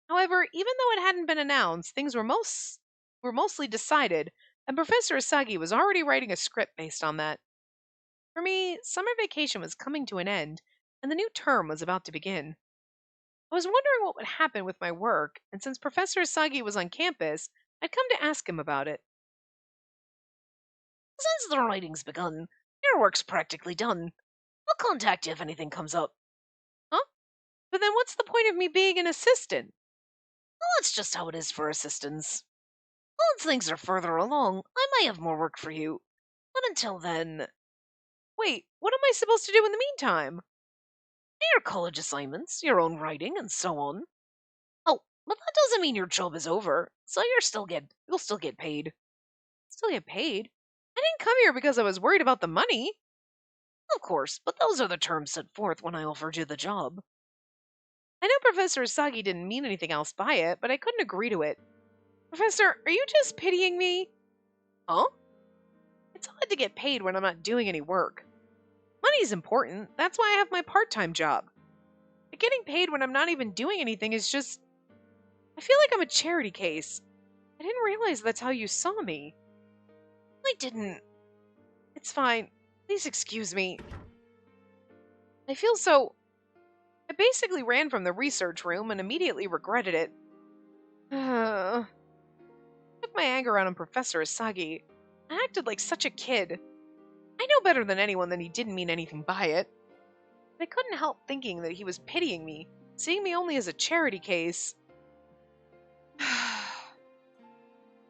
However, even though it hadn't been announced, things were were mostly decided, and Professor Asagi was already writing a script based on that. For me, summer vacation was coming to an end, and the new term was about to begin. I was wondering what would happen with my work, and since Professor Asagi was on campus, I'd come to ask him about it. Since the writing's begun, your work's practically done. I'll contact you if anything comes up. Huh? But then what's the point of me being an assistant? Well, that's just how it is for assistants. Once things are further along, I might have more work for you. But until then, Wait, what am I supposed to do in the meantime? your college assignments, your own writing, and so on. Oh, but that doesn't mean your job is over, so you'll still get paid. Still get paid? I didn't come here because I was worried about the money. Of course, but those are the terms set forth when I offered you the job. I know Professor Asagi didn't mean anything else by it, but I couldn't agree to it. Professor, are you just pitying me? Huh? It's odd to get paid when I'm not doing any work. Money's important, that's why I have my part-time job. But getting paid when I'm not even doing anything is just... I feel like I'm a charity case. I didn't realize that's how you saw me. I didn't. It's fine. Please excuse me. I feel so... I basically ran from the research room and immediately regretted it. Took my anger out on Professor Asagi. I acted like such a kid. I know better than anyone that he didn't mean anything by it. But I couldn't help thinking that he was pitying me, seeing me only as a charity case.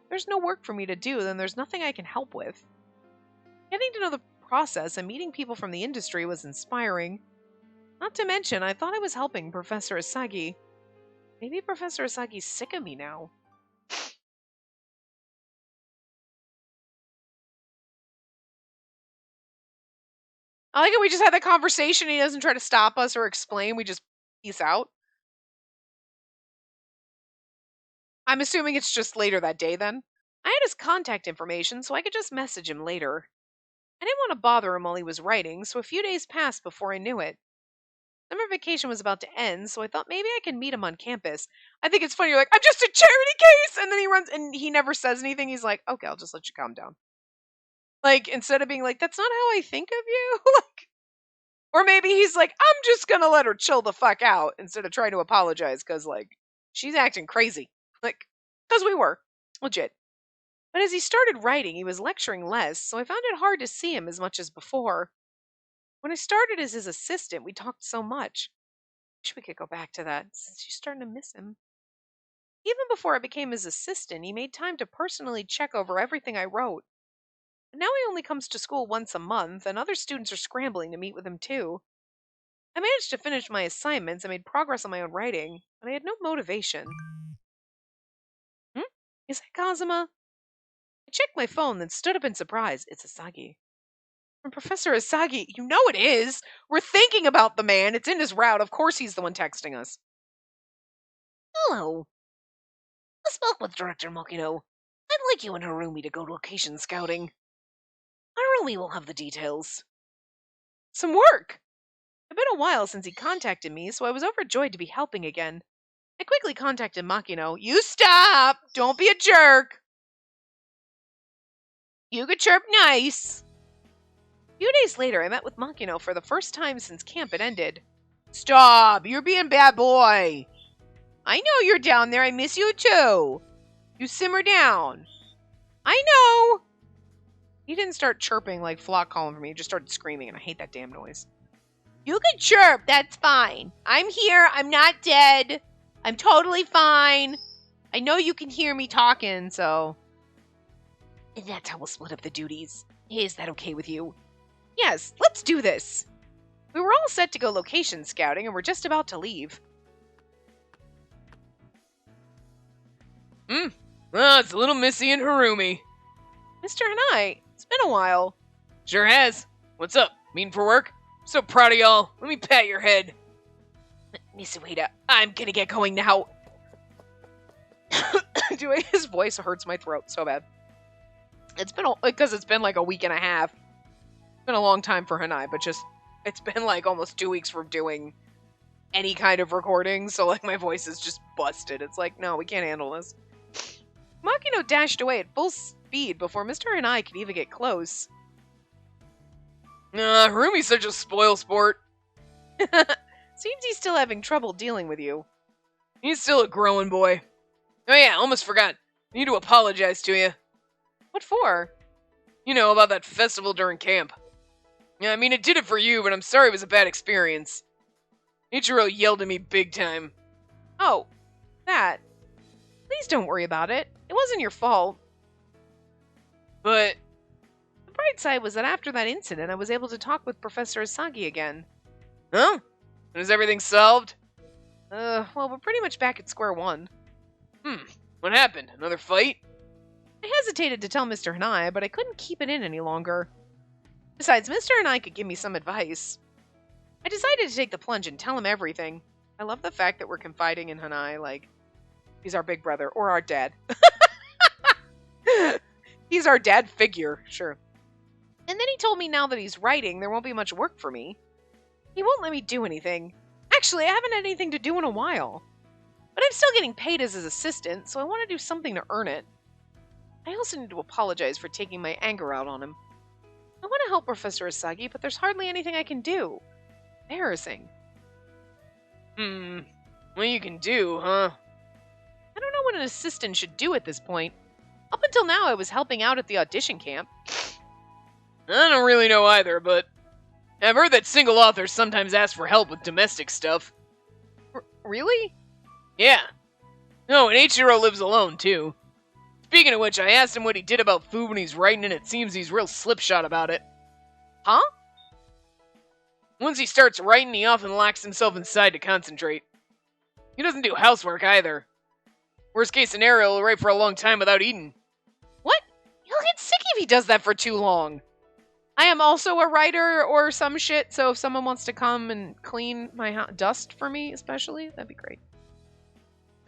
There's no work for me to do, then there's nothing I can help with. Getting to know the process and meeting people from the industry was inspiring. Not to mention, I thought I was helping Professor Asagi. Maybe Professor Asagi's sick of me now. I like how we just had that conversation. He doesn't try to stop us or explain. We just peace out. I'm assuming it's just later that day then. I had his contact information, so I could just message him later. I didn't want to bother him while he was writing, so a few days passed before I knew it. Summer vacation was about to end, so I thought maybe I could meet him on campus. I think it's funny, you're like, I'm just a charity case! And then he runs, and he never says anything. He's like, okay, I'll just let you calm down. Like, instead of being like, that's not how I think of you. Like, or maybe he's like, I'm just gonna let her chill the fuck out instead of trying to apologize because, like, she's acting crazy. Like, because we were. Legit. But as he started writing, he was lecturing less, so I found it hard to see him as much as before. When I started as his assistant, we talked so much. Wish we could go back to that, since you're starting to miss him. Even before I became his assistant, he made time to personally check over everything I wrote. But now he only comes to school once a month, and other students are scrambling to meet with him too. I managed to finish my assignments and made progress on my own writing, but I had no motivation. Is that Kazuma? I checked my phone, then stood up in surprise. It's Asagi. From Professor Asagi, you know it is! We're thinking about the man. It's in his route. Of course he's the one texting us. Hello. I spoke with Director Makino. I'd like you and Harumi to go location scouting. Harumi will have the details. Some work! It's been a while since he contacted me, so I was overjoyed to be helping again. I quickly contacted Makino. You stop! Don't be a jerk! You could chirp nice! A few days later, I met with Makino for the first time since camp had ended. Stop! You're being bad boy! I know you're down there. I miss you too. You simmer down. I know! He didn't start chirping like Flock calling for me. He just started screaming, and I hate that damn noise. You can chirp. That's fine. I'm here. I'm not dead. I'm totally fine. I know you can hear me talking, so... And that's how we'll split up the duties. Is that okay with you? Yes, let's do this. We were all set to go location scouting, and we're just about to leave. Well, it's a little Missy and Harumi. Mr. Hanai, it's been a while. Sure has. What's up? Mean for work? So proud of y'all. Let me pat your head. Miss Ueda, I'm gonna get going now. His voice hurts my throat so bad. It's been because it's been like a week and a half. It's been a long time for Hanai, but just it's been like almost 2 weeks from doing any kind of recording, so like my voice is just busted. It's like, no, we can't handle this. Makino dashed away at full speed before Mr. Hanai could even get close. Harumi's such a spoil sport. Seems he's still having trouble dealing with you. He's still a growing boy. Oh yeah, almost forgot. I need to apologize to you. What for? You know, about that festival during camp. Yeah, I mean, it did it for you, but I'm sorry it was a bad experience. Ichiro yelled at me big time. Oh, that. Please don't worry about it. It wasn't your fault. But, The bright side was that after that incident, I was able to talk with Professor Asagi again. huh? And is everything solved? Well, we're pretty much back at square one. What happened? Another fight? I hesitated to tell Mr. Hanai, but I couldn't keep it in any longer. Besides, Mr. Hanai could give me some advice. I decided to take the plunge and tell him everything. I love the fact that we're confiding in Hanai, like, he's our big brother, or our dad. He's our dad figure, sure. And then he told me now that he's writing, there won't be much work for me. He won't let me do anything. Actually, I haven't had anything to do in a while. But I'm still getting paid as his assistant, so I want to do something to earn it. I also need to apologize for taking my anger out on him. I want to help Professor Asagi, but there's hardly anything I can do. Embarrassing. What you can do, huh? I don't know what an assistant should do at this point. Up until now, I was helping out at the audition camp. I don't really know either, but I've heard that single authors sometimes ask for help with domestic stuff. Really? Yeah. Oh, and Ichiro lives alone, too. Speaking of which, I asked him what he did about food when he's writing, and it seems he's real slipshod about it. Huh? Once he starts writing, he often locks himself inside to concentrate. He doesn't do housework either. Worst case scenario, he'll write for a long time without eating. What? He'll get sick if he does that for too long. I am also a writer or some shit, so if someone wants to come and clean my dust for me, especially, that'd be great.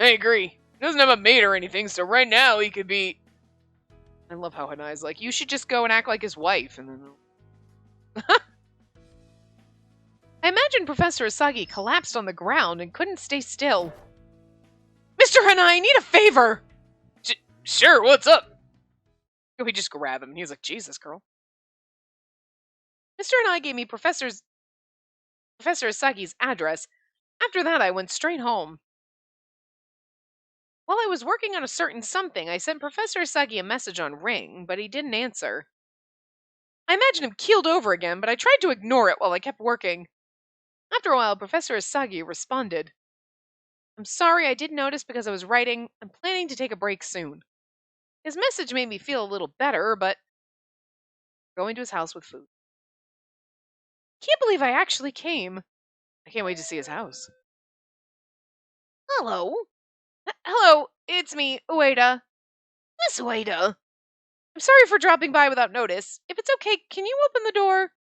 I agree. He doesn't have a maid or anything, so right now he could be... I love how Hanai's like, you should just go and act like his wife, and then... I imagine Professor Asagi collapsed on the ground and couldn't stay still. Mr. Hanai, I need a favor! Sure, what's up? We just grab him. He was like, Jesus, girl. Mr. Hanai gave me Professor Asagi's address. After that, I went straight home. While I was working on a certain something, I sent Professor Asagi a message on Ring, but he didn't answer. I imagined him keeled over again, but I tried to ignore it while I kept working. After a while, Professor Asagi responded. I'm sorry I didn't notice because I was writing. I'm planning to take a break soon. His message made me feel a little better, but going to his house with food. Can't believe I actually came. I can't wait to see his house. Hello, Hello, it's me, Ueda. Miss Ueda. I'm sorry for dropping by without notice. If it's okay, can you open the door?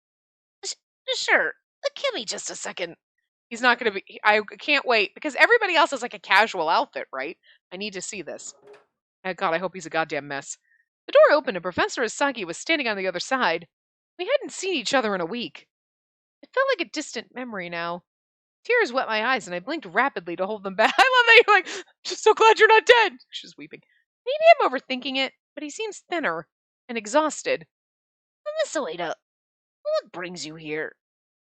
Sure. Give me just a second. He's not going to be... I can't wait, because everybody else has like a casual outfit, right? I need to see this. Oh God, I hope he's a goddamn mess. The door opened and Professor Asagi was standing on the other side. We hadn't seen each other in a week. It felt like a distant memory now. Tears wet my eyes and I blinked rapidly to hold them back. I love that you're like, I'm just so glad you're not dead. She's weeping. Maybe I'm overthinking it, but he seems thinner and exhausted. Miss Ueda, what brings you here?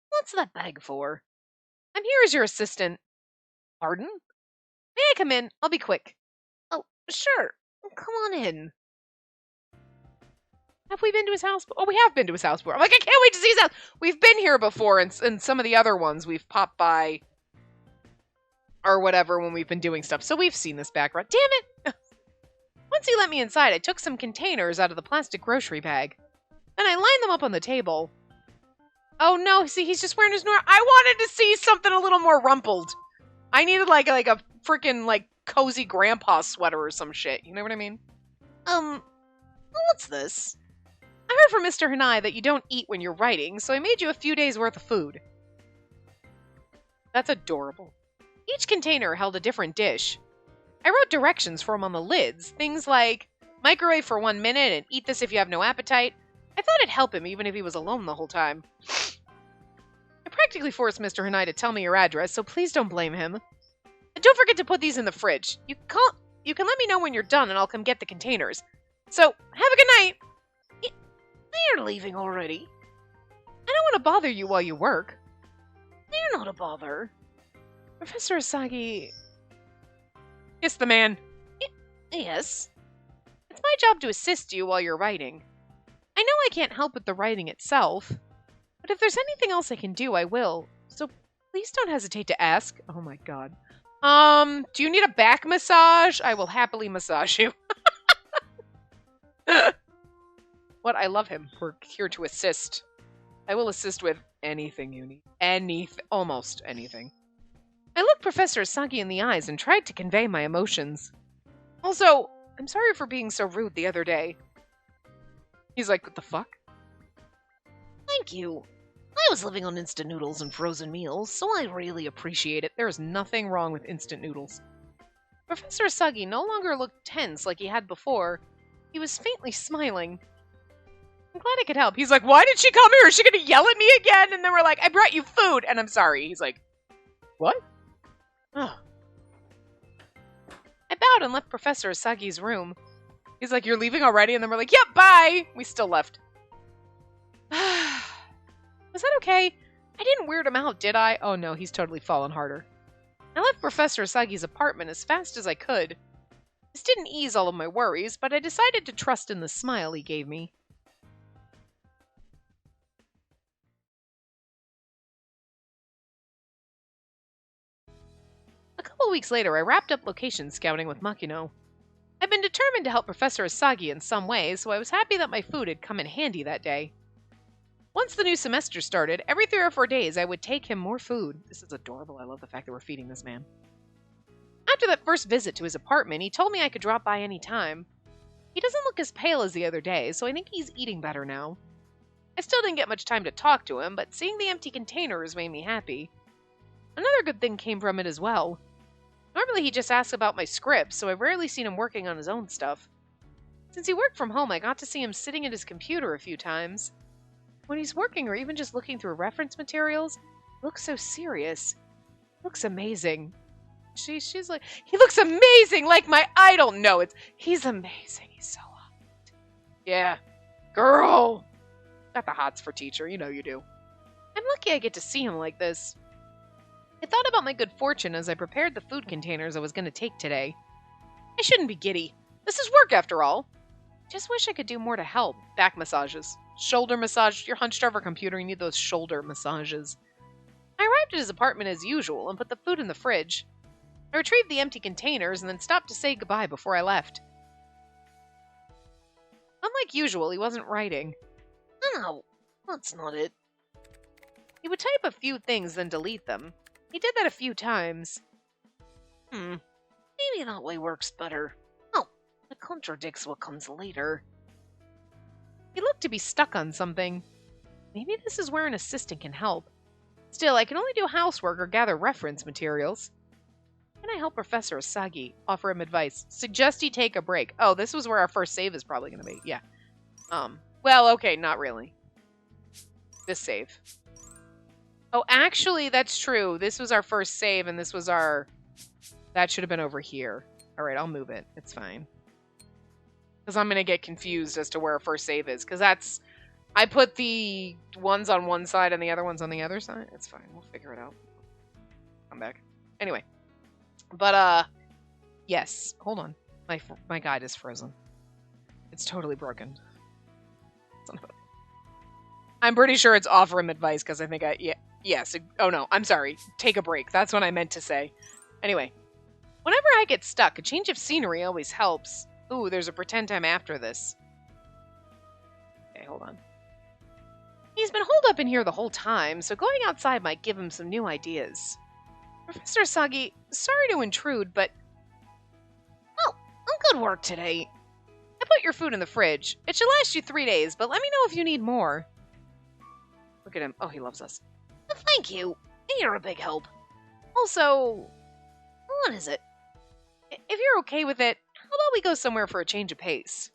What's that bag for? I'm here as your assistant. Pardon? May I come in? I'll be quick. Oh, sure. Come on in. Have we been to his house? Oh, we have been to his house before. I'm like, I can't wait to see his house. We've been here before, and some of the other ones we've popped by or whatever when we've been doing stuff. So we've seen this background. Damn it! Once he let me inside, I took some containers out of the plastic grocery bag. Then I lined them up on the table. Oh no, see, he's just wearing his normal... I wanted to see something a little more rumpled. I needed like a freaking like cozy grandpa sweater or some shit. You know what I mean? What's this? I heard from Mr. Hanai that you don't eat when you're writing, so I made you a few days worth of food. That's adorable. Each container held a different dish. I wrote directions for him on the lids, things like microwave for 1 minute and eat this if you have no appetite. I thought it'd help him even if he was alone the whole time. I practically forced Mr. Hanai to tell me your address, so please don't blame him. And don't forget to put these in the fridge. You you can let me know when you're done and I'll come get the containers. So, have a good night. You're leaving already. I don't want to bother you while you work. You're not a bother. Professor Asagi... Kiss the man. Yes. It's my job to assist you while you're writing. I know I can't help with the writing itself, but if there's anything else I can do, I will. So please don't hesitate to ask. Oh my god. Do you need a back massage? I will happily massage you. What? I love him. We're here to assist. I will assist with anything you need. Almost anything. I looked Professor Asagi in the eyes and tried to convey my emotions. Also, I'm sorry for being so rude the other day. He's like, what the fuck? Thank you. I was living on instant noodles and frozen meals, so I really appreciate it. There is nothing wrong with instant noodles. Professor Asagi no longer looked tense like he had before. He was faintly smiling. I'm glad I could help. He's like, why did she come here? Is she going to yell at me again? And then we're like, I brought you food, and I'm sorry. He's like, what? Oh. I bowed and left Professor Asagi's room. He's like, you're leaving already? And then we're like, yep, bye. We still left. Was that okay? I didn't weird him out, did I? Oh no, he's totally fallen harder. I left Professor Asagi's apartment as fast as I could. This didn't ease all of my worries, but I decided to trust in the smile he gave me. A couple weeks later, I wrapped up location scouting with Makino. I'd been determined to help Professor Asagi in some way, so I was happy that my food had come in handy that day. Once the new semester started, every 3 or 4 days I would take him more food. This is adorable. I love the fact that we're feeding this man. After that first visit to his apartment, he told me I could drop by any time. He doesn't look as pale as the other day, so I think he's eating better now. I still didn't get much time to talk to him, but seeing the empty containers made me happy. Another good thing came from it as well. Normally he just asks about my scripts, so I've rarely seen him working on his own stuff. Since he worked from home, I got to see him sitting at his computer a few times. When he's working or even just looking through reference materials, he looks so serious. He looks amazing. She's like, he looks amazing, like my idol. No, he's amazing. He's so hot. Yeah. Girl. Got the hots for teacher. You know you do. I'm lucky I get to see him like this. I thought about my good fortune as I prepared the food containers I was going to take today. I shouldn't be giddy. This is work after all. Just wish I could do more to help. Back massages. Shoulder massage. You're hunched over a computer. You need those shoulder massages. I arrived at his apartment as usual and put the food in the fridge. I retrieved the empty containers and then stopped to say goodbye before I left. Unlike usual, he wasn't writing. No, that's not it. He would type a few things then delete them. He did that a few times. Maybe that way works better. It contradicts what comes later. He looked to be stuck on something. Maybe this is where an assistant can help. Still, I can only do housework or gather reference materials. Can I help Professor Asagi? Offer him advice. Suggest he take a break. Oh, this was where our first save is probably going to be. Yeah. Well, okay, not really. This save. Oh, actually, that's true. This was our first save, and this was our... That should have been over here. Alright, I'll move it. It's fine. Because I'm going to get confused as to where our first save is. Because that's... I put the ones on one side and the other ones on the other side. It's fine. We'll figure it out. Come back. Anyway. But, yes. Hold on. My guide is frozen. It's totally broken. I'm pretty sure it's offer him advice, because I think yes. Oh, no. I'm sorry. Take a break. That's what I meant to say. Anyway. Whenever I get stuck, a change of scenery always helps. Ooh, there's a pretend time after this. Okay, hold on. He's been holed up in here the whole time, so going outside might give him some new ideas. Professor Asagi, sorry to intrude, but... Oh, good work today. I put your food in the fridge. It should last you 3 days, but let me know if you need more. Look at him. Oh, he loves us. Thank you. You're a big help. Also... What is it? If you're okay with it, how about we go somewhere for a change of pace?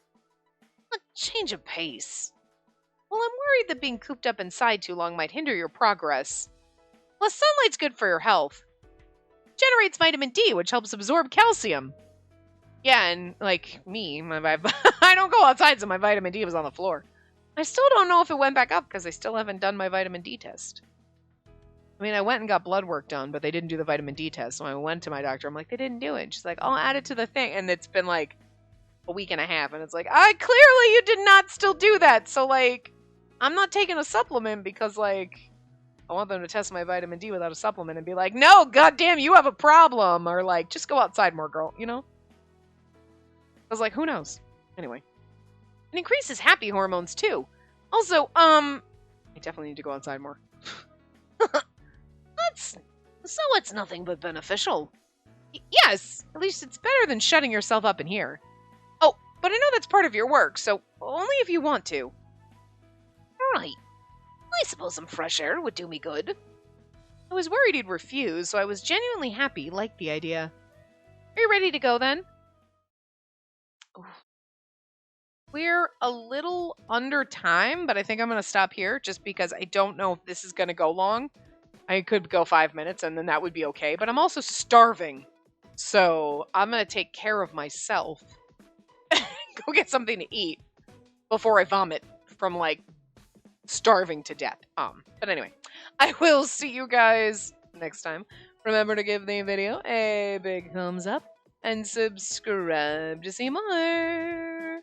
A change of pace? Well, I'm worried that being cooped up inside too long might hinder your progress. Plus, sunlight's good for your health. Generates vitamin D, which helps absorb calcium. Yeah, and like me, I don't go outside, so my vitamin D was on the floor. I still don't know if it went back up because I still haven't done my vitamin D test. I mean, I went and got blood work done, but they didn't do the vitamin D test. So I went to my doctor. I'm like, they didn't do it. She's like, I'll add it to the thing. And it's been like a week and a half. And it's like, clearly you did not still do that. So, like, I'm not taking a supplement because, like, I want them to test my vitamin D without a supplement and be like, no, goddamn, you have a problem. Or, like, just go outside more, girl, you know? I was like, who knows? Anyway. It increases happy hormones, too. Also, I definitely need to go outside more. So it's nothing but beneficial. Yes, at least it's better than shutting yourself up in here. Oh, but I know that's part of your work, so only if you want to. Right. I suppose some fresh air would do me good. I was worried he'd refuse, so I was genuinely happy, liked the idea. Are you ready to go then? Ooh. We're a little under time, but I think I'm going to stop here just because I don't know if this is going to go long. I could go 5 minutes and then that would be okay, but I'm also starving. So I'm going to take care of myself. Go get something to eat before I vomit from like starving to death. But anyway, I will see you guys next time. Remember to give the video a big thumbs up and subscribe to see more.